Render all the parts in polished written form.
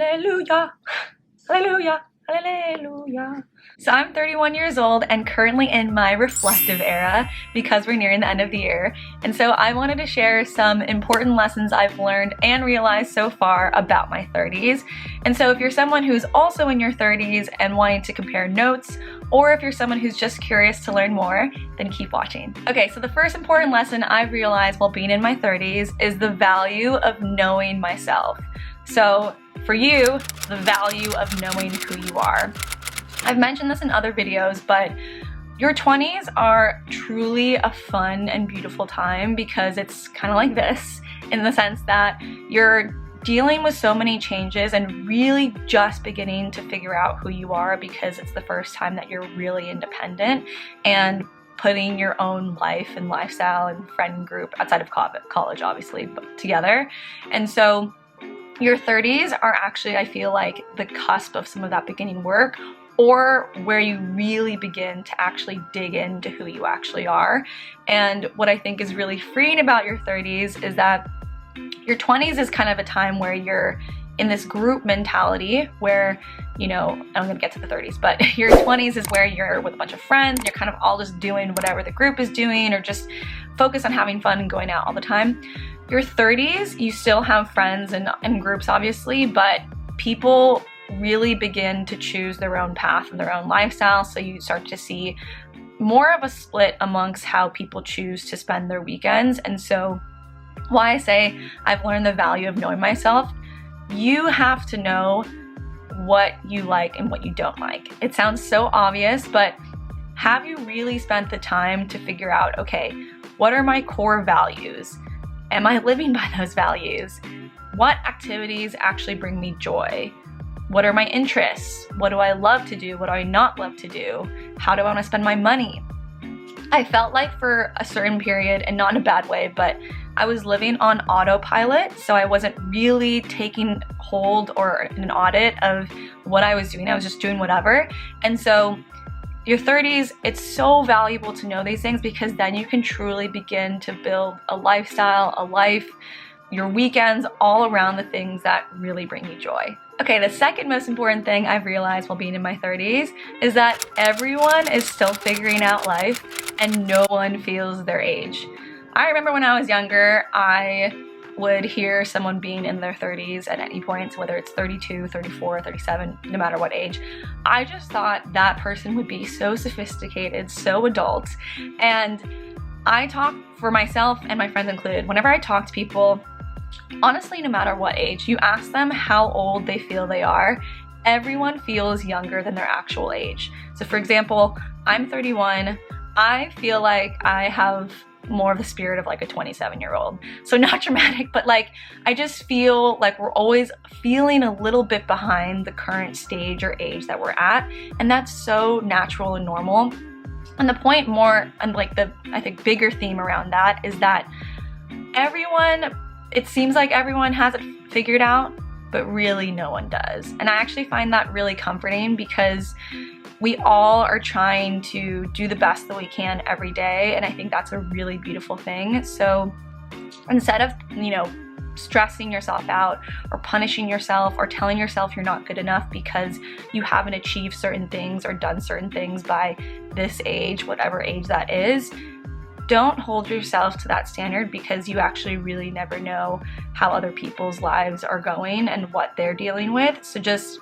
Hallelujah, hallelujah, hallelujah. So I'm 31 years old and currently in my reflective era because we're nearing the end of the year. And so I wanted to share some important lessons I've learned and realized so far about my 30s. And so if you're someone who's also in your 30s and wanting to compare notes, or if you're someone who's just curious to learn more, then keep watching. Okay, so the first important lesson I've realized while being in my 30s is the value of knowing myself. So for you, the value of knowing who you are. I've mentioned this in other videos, but your 20s are truly a fun and beautiful time because it's kind of like this in the sense that you're dealing with so many changes and really just beginning to figure out who you are because it's the first time that you're really independent and putting your own life and lifestyle and friend group outside of college, obviously, together. And so your 30s are actually, I feel like, the cusp of some of that beginning work, or where you really begin to actually dig into who you actually are. And what I think is really freeing about your 30s is that your 20s is kind of a time where you're in this group mentality where, you know, I'm gonna get to the 30s, but your 20s is where you're with a bunch of friends, you're kind of all just doing whatever the group is doing or just focus on having fun and going out all the time. Your 30s, you still have friends and groups, obviously, but people really begin to choose their own path and their own lifestyle. So you start to see more of a split amongst how people choose to spend their weekends. And so why I say I've learned the value of knowing myself, you have to know what you like and what you don't like. It sounds so obvious, but have you really spent the time to figure out, okay, what are my core values? Am I living by those values? What activities actually bring me joy? What are my interests? What do I love to do? What do I not love to do? How do I want to spend my money? I felt like for a certain period, and not in a bad way, but I was living on autopilot, so I wasn't really taking hold or an audit of what I was doing. I was just doing whatever. And so your 30s, it's so valuable to know these things because then you can truly begin to build a lifestyle, a life, your weekends all around the things that really bring you joy. Okay, the second most important thing I've realized while being in my 30s is that everyone is still figuring out life and no one feels their age. I remember when I was younger, I would hear someone being in their 30s at any point, whether it's 32, 34, 37, no matter what age. I just thought that person would be so sophisticated, so adult. And I talk for myself and my friends included, whenever I talk to people, honestly, no matter what age, you ask them how old they feel they are, everyone feels younger than their actual age. So for example, I'm 31, I feel like I have more of the spirit of like a 27-year-old. So not dramatic, but like I just feel like we're always feeling a little bit behind the current stage or age that we're at, and that's so natural and normal. And the point more, and like the, I think, bigger theme around that is that it seems like everyone has it figured out, but really no one does. And I actually find that really comforting because we all are trying to do the best that we can every day, and I think that's a really beautiful thing. So instead of, you know, stressing yourself out or punishing yourself or telling yourself you're not good enough because you haven't achieved certain things or done certain things by this age, whatever age that is, don't hold yourself to that standard because you actually really never know how other people's lives are going and what they're dealing with. So just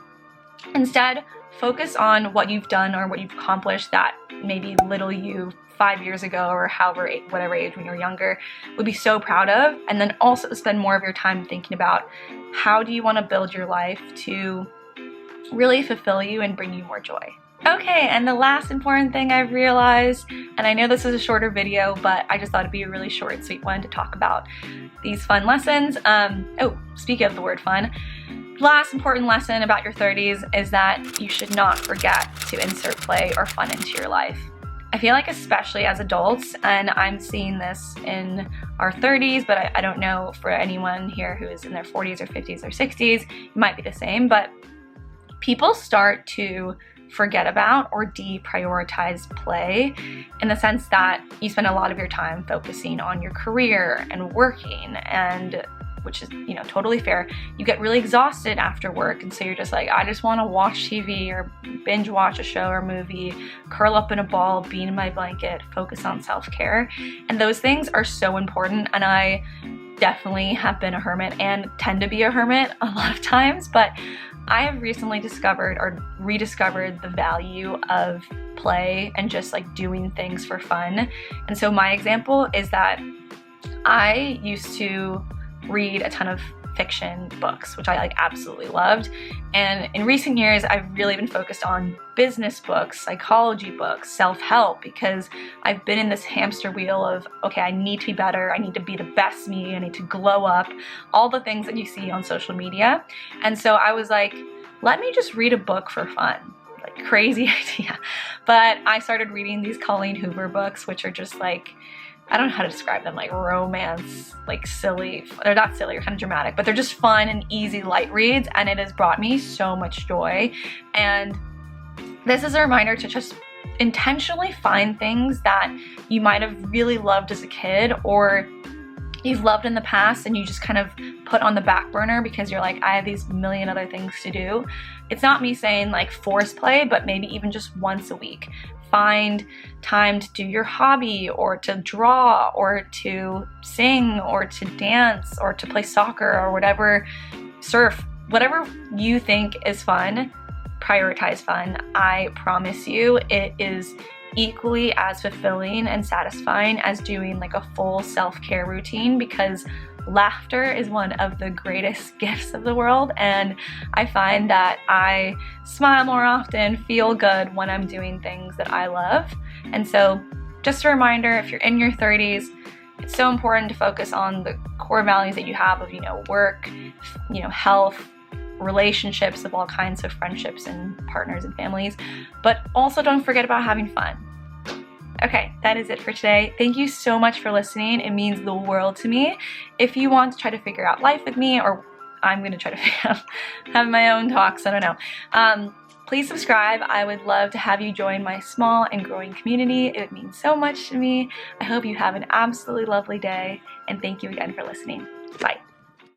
instead focus on what you've done or what you've accomplished that maybe little you 5 years ago or whatever age when you were younger would be so proud of, and then also spend more of your time thinking about how do you want to build your life to really fulfill you and bring you more joy. Okay, and the last important thing I've realized, and I know this is a shorter video, but I just thought it'd be a really short and sweet one to talk about these fun lessons. Speaking of the word fun, last important lesson about your 30s is that you should not forget to insert play or fun into your life. I feel like especially as adults, and I'm seeing this in our 30s, but I don't know for anyone here who is in their 40s or 50s or 60s, it might be the same, but people start to forget about or deprioritize play in the sense that you spend a lot of your time focusing on your career and working and which is, you know, totally fair, you get really exhausted after work, and so you're just like, I just want to watch TV or binge watch a show or movie, curl up in a ball, be in my blanket, focus on self-care. And those things are so important, and I definitely have been a hermit and tend to be a hermit a lot of times, but I have recently discovered or rediscovered the value of play and just like doing things for fun. And so my example is that I used to read a ton of fiction books, which I like absolutely loved. And in recent years, I've really been focused on business books, psychology books, self-help, because I've been in this hamster wheel of, okay, I need to be better, I need to be the best me, I need to glow up, all the things that you see on social media. And so I was like, let me just read a book for fun. Like, crazy idea. But I started reading these Colleen Hoover books, which are just like, I don't know how to describe them, like romance, like silly. They're not silly, they're kind of dramatic, but they're just fun and easy light reads, and it has brought me so much joy. And this is a reminder to just intentionally find things that you might have really loved as a kid, or you've loved in the past and you just kind of put on the back burner because you're like, I have these million other things to do. It's not me saying like force play, but maybe even just once a week. Find time to do your hobby, or to draw, or to sing, or to dance, or to play soccer, or whatever, surf, whatever you think is fun. Prioritize fun. I promise you it is equally as fulfilling and satisfying as doing like a full self-care routine, because laughter is one of the greatest gifts of the world, and I find that I smile more often, feel good when I'm doing things that I love. And so just a reminder, if you're in your 30s, it's so important to focus on the core values that you have of, you know, work, you know, health, relationships of all kinds of friendships and partners and families, but also don't forget about having fun. Okay, that is it for today. Thank you so much for listening. It means the world to me. If you want to try to figure out life with me, or I'm going to try to figure out, have my own talks, I don't know. Please subscribe. I would love to have you join my small and growing community. It would mean so much to me. I hope you have an absolutely lovely day, and thank you again for listening. Bye.